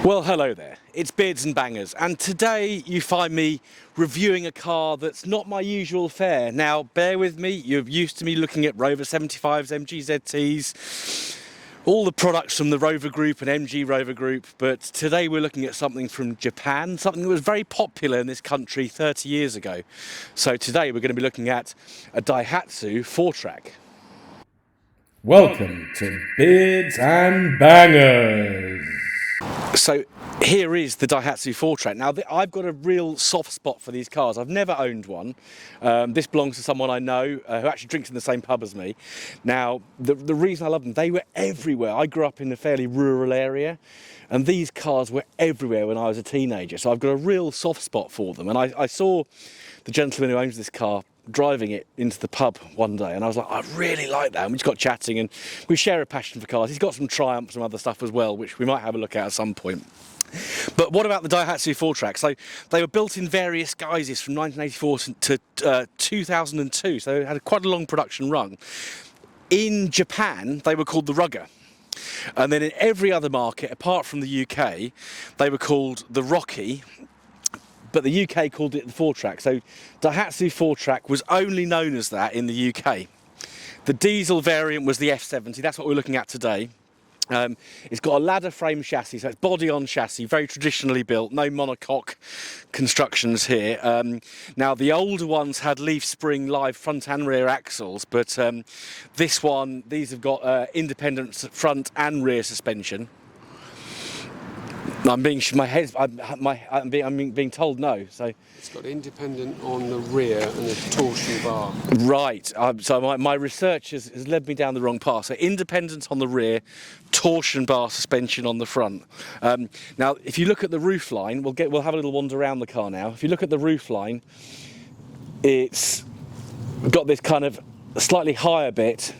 Well, hello there, it's Beards and Bangers, and today you find me reviewing a car that's not my usual fare. Now, bear with me, you're used to me looking at Rover 75s, MG-ZTs, all the products from the Rover Group and MG-Rover Group, but today we're looking at something from Japan, something that was very popular in this country 30 years ago. So today we're going to be looking at a Daihatsu Fourtrak. Welcome to Beards and Bangers. So here is the Daihatsu Fourtrak. Now I've got a real soft spot for these cars. I've never owned one. This belongs to someone I know who actually drinks in the same pub as me. Now the reason I love them, they were everywhere. I grew up in a fairly rural area and these cars were everywhere when I was a teenager. So I've got a real soft spot for them. And I saw the gentleman who owns this car driving it into the pub one day and I was like, I really like that, and we just got chatting and we share a passion for cars. He's got some Triumphs and other stuff as well, which we might have a look at some point. But what about the Daihatsu Fourtrak? So they were built in various guises from 1984 to 2002, so they had quite a long production run. In Japan they were called the Rugger, and then in every other market apart from the UK they were called the Rocky, but the UK called it the Fourtrak. So Daihatsu Fourtrak was only known as that in the UK. The diesel variant was the F70, that's what we're looking at today. It's got a ladder frame chassis, so it's body on chassis, very traditionally built, no monocoque constructions here. Now the older ones had leaf spring live front and rear axles, but these have got independent front and rear suspension. I'm being told no. So it's got independent on the rear and a torsion bar. Right. So my research has led me down the wrong path. So independent on the rear, torsion bar suspension on the front. Now, if you look at the roof line, we'll have a little wander around the car now. If you look at the roof line, it's got this kind of slightly higher bit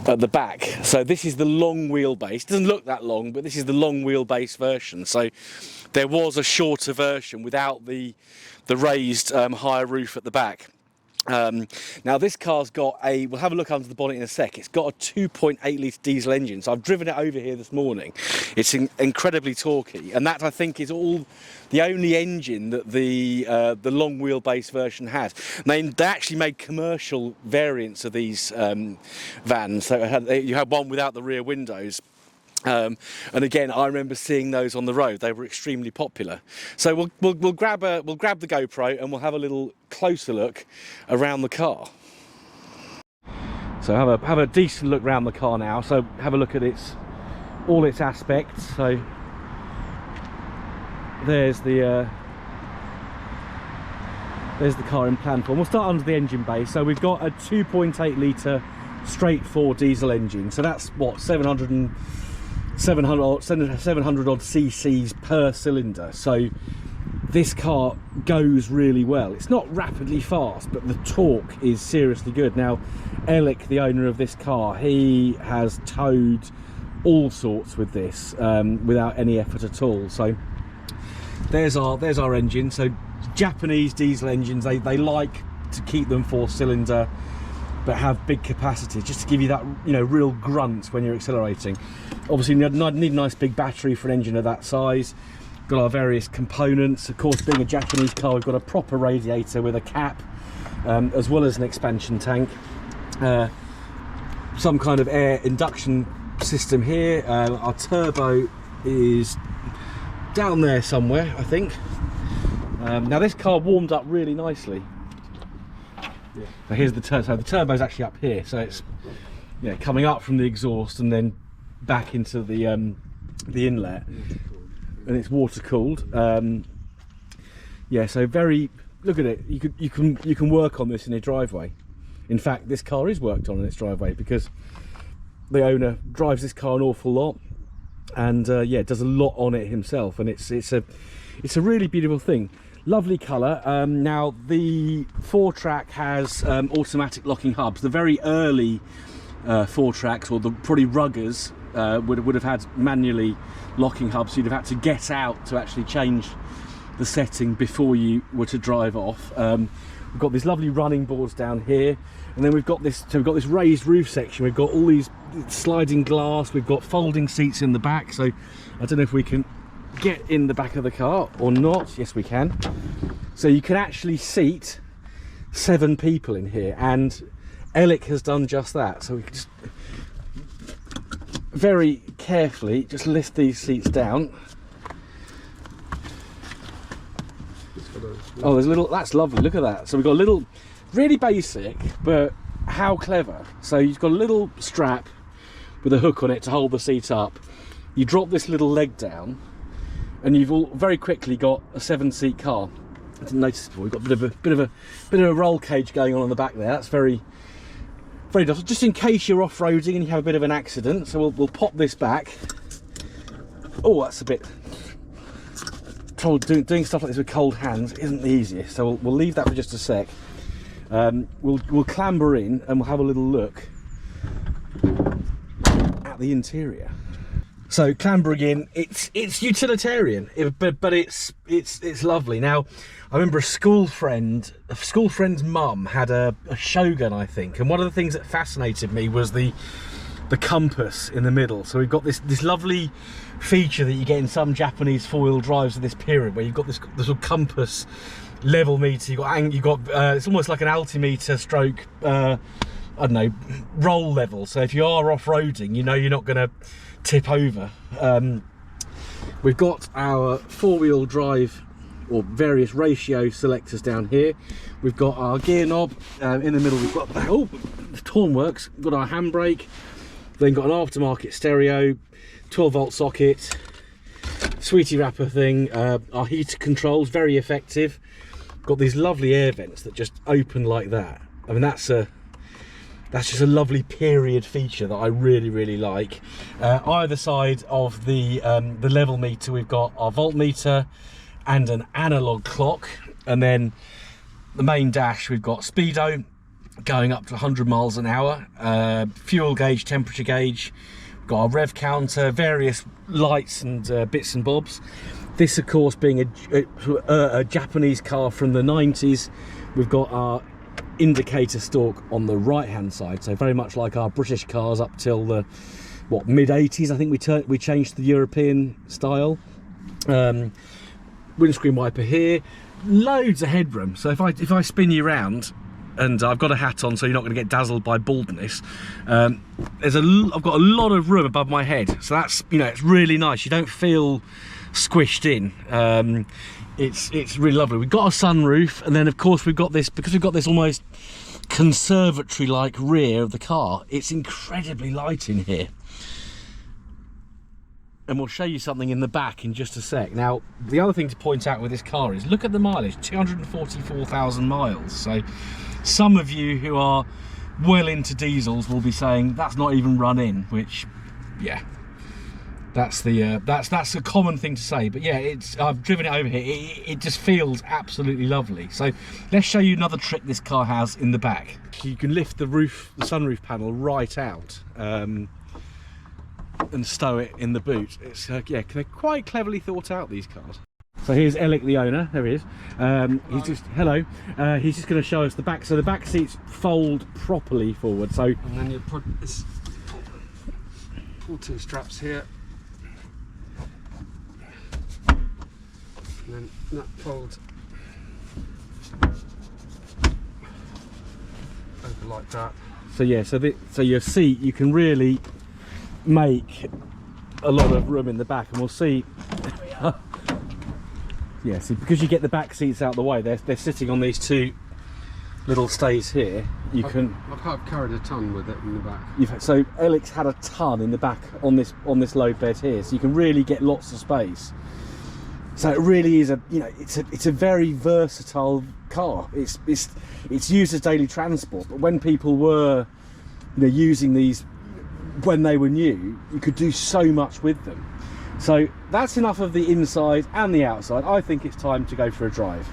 at the back. So this is the long wheelbase. Doesn't look that long, but this is the long wheelbase version. So there was a shorter version without the raised higher roof at the back. Now this car's got we'll have a look under the bonnet in a sec, it's got a 2.8 litre diesel engine, so I've driven it over here this morning. It's incredibly torquey, and that I think is the only engine that the long wheelbase version has. And they actually made commercial variants of these vans, so you had one without the rear windows. And again, I remember seeing those on the road. They were extremely popular. So we'll grab the GoPro and we'll have a little closer look around the car. So have a decent look around the car now. So have a look at all its aspects. So there's the car in plan form. We'll start under the engine bay. So we've got a 2.8 litre straight 4 diesel engine. So that's what 700 odd cc's per cylinder. So this car goes really well. It's not rapidly fast, but the torque is seriously good. Now Alec, the owner of this car, he has towed all sorts with this without any effort at all. So there's our engine. So Japanese diesel engines, they like to keep them 4-cylinder but have big capacity, just to give you that real grunt when you're accelerating. Obviously you need a nice big battery for an engine of that size. Got our various components. Of course, being a Japanese car, we've got a proper radiator with a cap, as well as an expansion tank. Some kind of air induction system here. Our turbo is down there somewhere, I think. Now this car warmed up really nicely. Yeah. So here's the turbo. So the turbo's actually up here, so it's coming up from the exhaust and then back into the inlet, and it's water cooled. Yeah, so look at it. You can work on this in a driveway. In fact, this car is worked on in its driveway because the owner drives this car an awful lot, and does a lot on it himself, and it's a really beautiful thing. Lovely colour. Now the Fourtrak has automatic locking hubs. The very early Fourtraks, or the probably Ruggers, would have had manually locking hubs. So you'd have had to get out to actually change the setting before you were to drive off. We've got these lovely running boards down here, and then we've got this raised roof section. We've got all these sliding glass. We've got folding seats in the back. So I don't know if we can get in the back of the car or not. Yes, we can. So you can actually seat 7 people in here, and Ellic has done just that. So we can just very carefully just lift these seats down. Oh, there's a little, that's lovely, look at that. So we've got a little, really basic, but how clever. So you've got a little strap with a hook on it to hold the seat up. You drop this little leg down and you've all very quickly got a 7-seat car. I didn't notice before. We've got a bit of a roll cage going on the back there. That's very nice, just in case you're off-roading and you have a bit of an accident. So we'll pop this back. Oh, that's a bit trouble. Doing stuff like this with cold hands isn't the easiest, so we'll leave that for just a sec. We'll clamber in and we'll have a little look at the interior. So clambering in, it's utilitarian, but it's lovely. Now, I remember a school friend's mum had a Shogun, I think, and one of the things that fascinated me was the compass in the middle. So we've got this lovely feature that you get in some Japanese 4-wheel drives of this period, where you've got this sort of compass level meter. You've got it's almost like an altimeter stroke, I don't know, roll level. So if you are off-roading, you know you're not going to tip over. We've got our 4-wheel drive or various ratio selectors down here. We've got our gear knob in the middle. We've got the Tornworks. We've got our handbrake. Then got an aftermarket stereo, 12-volt socket, sweetie wrapper thing. Our heater controls, very effective. Got these lovely air vents that just open like that. I mean, that's just a lovely period feature that I really like. Either side of the level meter, we've got our voltmeter and an analog clock, and then the main dash, we've got speedo going up to 100 miles an hour, fuel gauge, temperature gauge. We've got our rev counter, various lights and bits and bobs. This, of course, being a Japanese car from the 90s, we've got our indicator stalk on the right hand side, so very much like our British cars up till the mid 80s. I think we changed the European style. Windscreen wiper here, loads of headroom. So if I spin you around, and I've got a hat on so you're not going to get dazzled by baldness, I've got a lot of room above my head, so that's, you know, it's really nice. You don't feel squished in. It's really lovely. We've got a sunroof, and then of course we've got this, because we've got this almost conservatory like rear of the car, it's incredibly light in here. And we'll show you something in the back in just a sec. Now, the other thing to point out with this car is, look at the mileage, 244,000 miles. So some of you who are well into diesels will be saying that's not even run in, which, yeah, that's a common thing to say. But yeah, I've driven it over here. It just feels absolutely lovely. So let's show you another trick this car has in the back. You can lift the sunroof panel right out and stow it in the boot. It's yeah, they're quite cleverly thought out, these cars. So here's Ellic, the owner. There he is. He's just he's just going to show us the back. So the back seats fold properly forward. So and then you pull 2 straps here, and then that folds over like that. So yeah, so your seat, you can really make a lot of room in the back, and we'll see. There we are. Yeah, see, because you get the back seats out of the way, they're sitting on these 2 little stays here. I've carried a ton with it in the back. So Ellic's had a ton in the back on this load bed here, so you can really get lots of space. So it really is it's a very versatile car. It's used as daily transport, but when people were using these when they were new, you could do so much with them. So that's enough of the inside and the outside. I think it's time to go for a drive.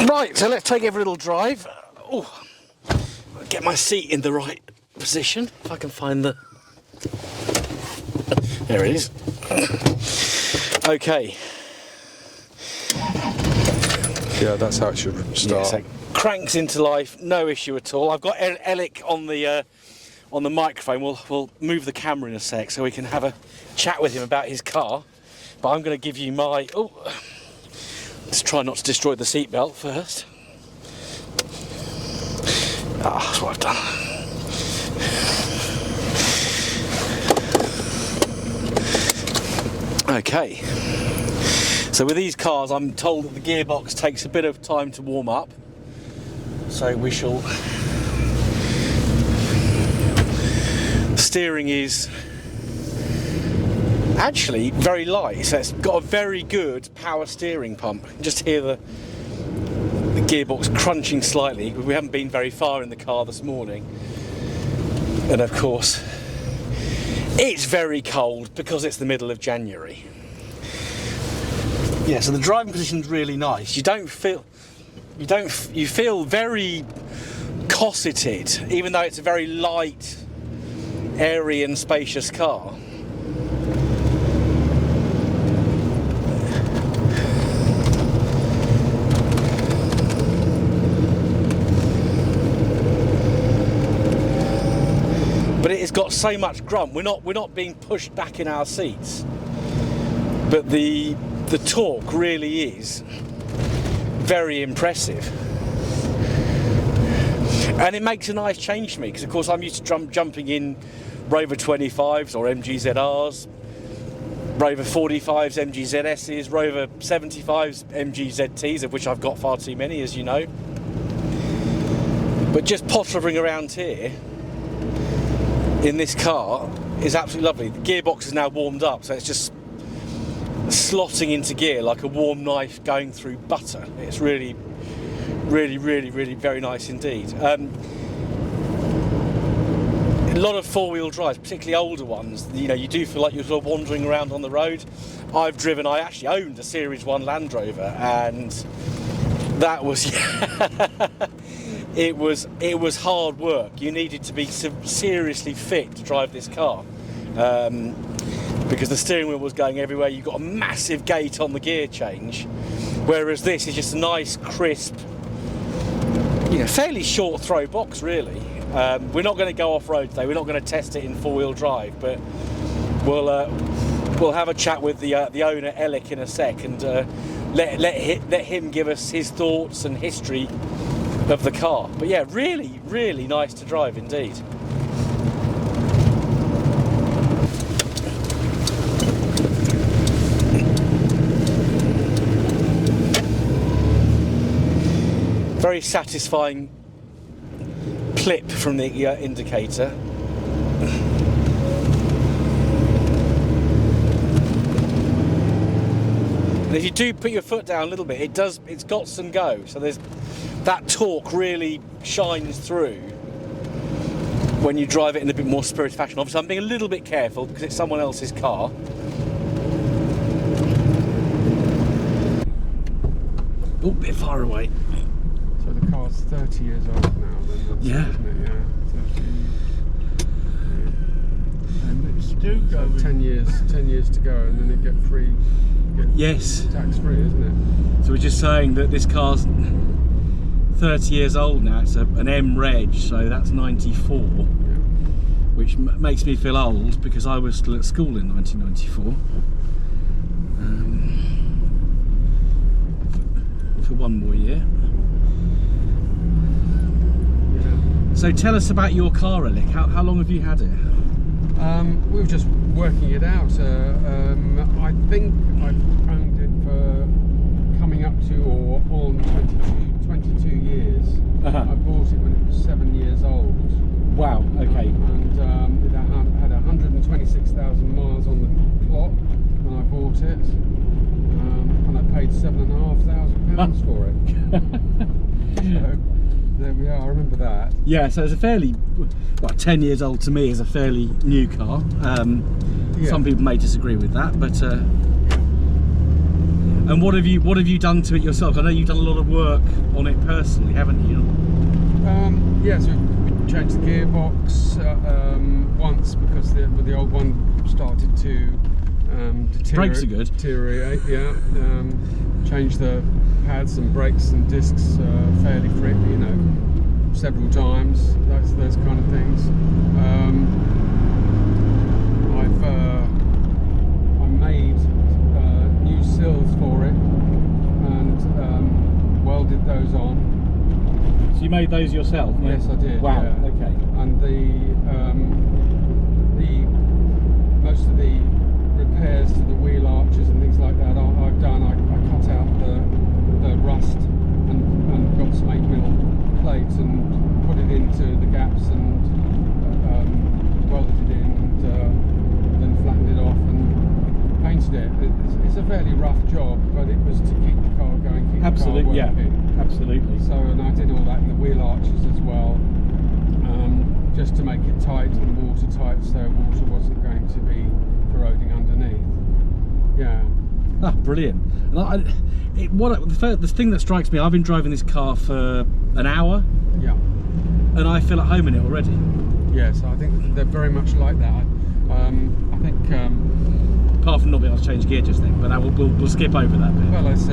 Right, so let's take a little drive. Oh, get my seat in the right position, if I can find the... There it is. Okay. Yeah, that's how it should Yeah, start. so cranks into life, no issue at all. I've got Alec on the microphone. We'll move the camera in a sec so we can have a chat with him about his car. But I'm going to give you my... Oh, let's try not to destroy the seatbelt first. Ah, that's what I've done. Okay. So with these cars, I'm told that the gearbox takes a bit of time to warm up. So we shall... Steering is actually very light, so it's got a very good power steering pump. You can just hear the gearbox crunching slightly. We haven't been very far in the car this morning, and of course it's very cold because it's the middle of January. Yeah, so the driving position's really nice. You feel very cosseted, even though it's a very light, airy and spacious car. But it has got so much grunt. We're not being pushed back in our seats. But the torque really is very impressive. And it makes a nice change to me, because of course I'm used to jumping in Rover 25s or MG-ZRs, Rover 45s, MG-ZSs, Rover 75s, MG-ZTs, of which I've got far too many, as you know. But just pottering around here in this car is absolutely lovely. The gearbox is now warmed up, so it's just slotting into gear like a warm knife going through butter. It's really very nice indeed. A lot of four-wheel drives, particularly older ones, you know, you do feel like you're sort of wandering around on the road. I actually owned a Series 1 Land Rover, and that was it was hard work. You needed to be seriously fit to drive this car, because the steering wheel was going everywhere. You've got a massive gate on the gear change, whereas this is just a nice, crisp, you know, fairly short throw box really. We're not going to go off-road today. We're not going to test it in four-wheel drive, but we'll have a chat with the owner, Alec, in a sec, and let him give us his thoughts and history of the car. But yeah, really nice to drive indeed. Very satisfying clip from the indicator. And if you do put your foot down a little bit, it's got some go. So that torque really shines through when you drive it in a bit more spirited fashion. Obviously, I'm being a little bit careful because it's someone else's car. Oh, a bit far away. So the car's 30 years old now, then, Yeah. isn't it? Yeah. 30. And it's still going. 10 years to go, and then it get free. Yes. Tax free, isn't it? So we're just saying that this car's 30 years old now. It's an M Reg, so that's 94, which makes me feel old because I was still at school in 1994. For one more year. Yeah. So tell us about your car, Alec. How long have you had it? We were just working it out. I think I've owned it for coming up to or on 22 years. Uh-huh. I bought it when it was 7 years old. Wow, okay. And it had 126,000 miles on the clock when I bought it. And I paid £7,500 for it. So there we are, I remember that. Yeah, so it's a fairly, 10 years old to me is a fairly new car. Yeah. Some people may disagree with that, but and what have you done to it yourself? I know you've done a lot of work on it personally, haven't you? Yeah, so we changed the gearbox once because the old one started to Brakes are good. Deteriorate, yeah. Change the pads and brakes and discs fairly frequently, you know, several times. Those kind of things. I made new sills for it and welded those on. So you made those yourself? Yes, I did. Wow. Yeah. Okay. And most of the repairs to the wheel arches and things like that I've done. I cut out the rust and got some 8mm plates and put it into the gaps and welded it in and then flattened it off and painted it. It's a fairly rough job, but it was to keep the car going, keep the car working. Yeah, absolutely. So, and I did all that in the wheel arches as well, just to make it tight and watertight, so water wasn't going to be corroding underneath. Yeah. Ah, brilliant. And the thing that strikes me, I've been driving this car for an hour. Yeah. And I feel at home in it already. Yes, I think they're very much like that. I think. Apart from not being able to change gear just then, but we'll skip over that bit. Well, it's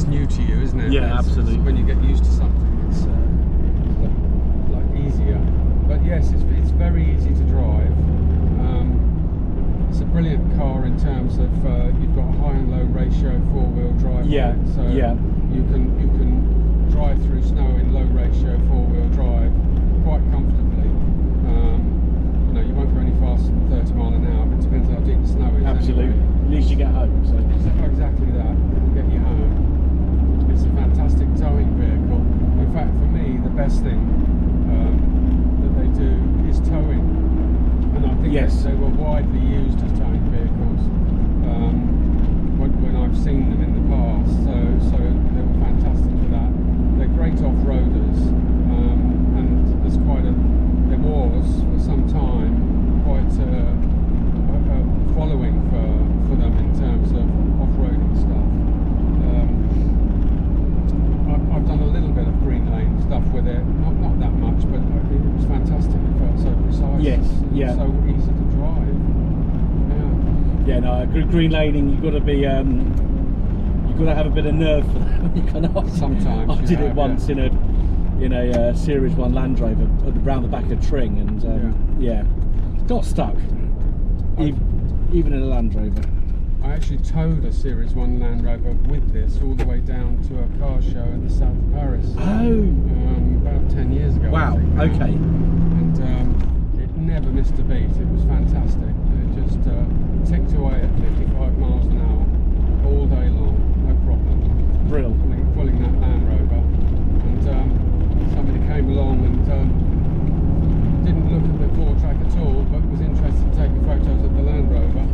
new to you, isn't it? Yeah, absolutely. When you get used to something, it's like easier. But yes, it's very easy to drive. It's a brilliant car in terms of you've got a high and low ratio four-wheel drive. Yeah. On it, so yeah. You can drive through snow in low ratio four-wheel drive quite comfortably. You know, you won't go any faster than 30 miles an hour, but it depends how deep the snow is. Absolutely. Anyway. At least you get home. So. Exactly that. It'll get you home. It's a fantastic towing vehicle. In fact, for me, the best thing that they do is towing. And I think they were widely used as towing vehicles when I've seen them in the past. So they were fantastic for that. They're great off-roaders, and there was for some time quite a following for them in terms of off-roading stuff. I've done a little bit of green lane stuff with it, not that much, but it was fantastic. It felt so precise. Yes, yeah. So easy to drive. Yeah, no, green laning, you've got to be, you've got to have a bit of nerve for that when you kind of. Sometimes. I did it once in a Series 1 Land Rover around the back of Tring, and got stuck. Even in a Land Rover. I actually towed a Series 1 Land Rover with this all the way down to a car show in the south of Paris. Oh! About 10 years ago. Wow, I think, okay. And it never missed a beat. It was fantastic. It just ticked away at 55 miles an hour all day long, no problem. Brilliant. Pulling that Land Rover. And somebody came along and didn't look at the Fourtrak at all, but was interested in taking photos of the Land Rover.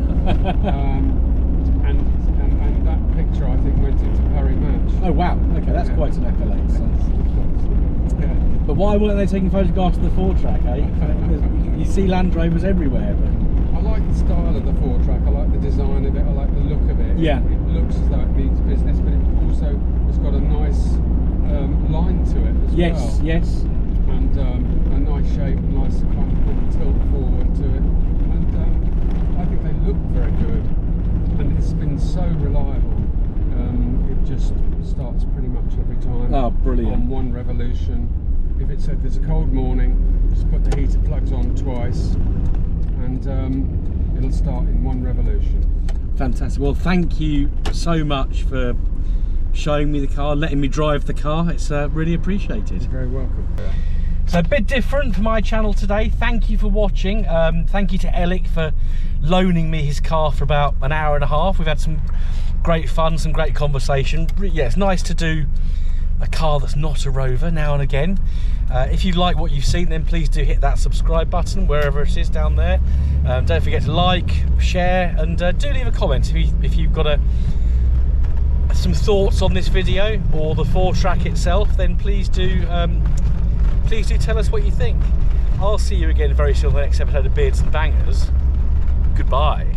And that picture, I think, went into Paris Match. Oh wow, okay, that's quite an accolade. So. Yeah. But why weren't they taking photographs of the Fourtrak, eh? You see Land Rovers everywhere. But... I like the style of the Fourtrak, I like the design of it, I like the look of it. Yeah. It looks as though it means business, but it also has got a nice line to it as well. Yes, yes. And a nice shape, a nice kind of tilt forward to it. And I think they look very good. And it's been so reliable. It just starts pretty much every time. Oh, brilliant. On one revolution. If there's a cold morning, just put the heater plugs on twice and it'll start in one revolution. Fantastic. Well, thank you so much for showing me the car, letting me drive the car. It's really appreciated. You're very welcome. So a bit different for my channel today. Thank you for watching. Thank you to Ellic for loaning me his car for about an hour and a half. We've had some great fun, some great conversation. Yeah, it's nice to do a car that's not a Rover now and again. If you like what you've seen, then please do hit that subscribe button wherever it is down there. Don't forget to like, share, and do leave a comment if you've got some thoughts on this video or the Fourtrak itself. Then please do tell us what you think. I'll see you again very soon on the next episode of Beards and Bangers. Goodbye.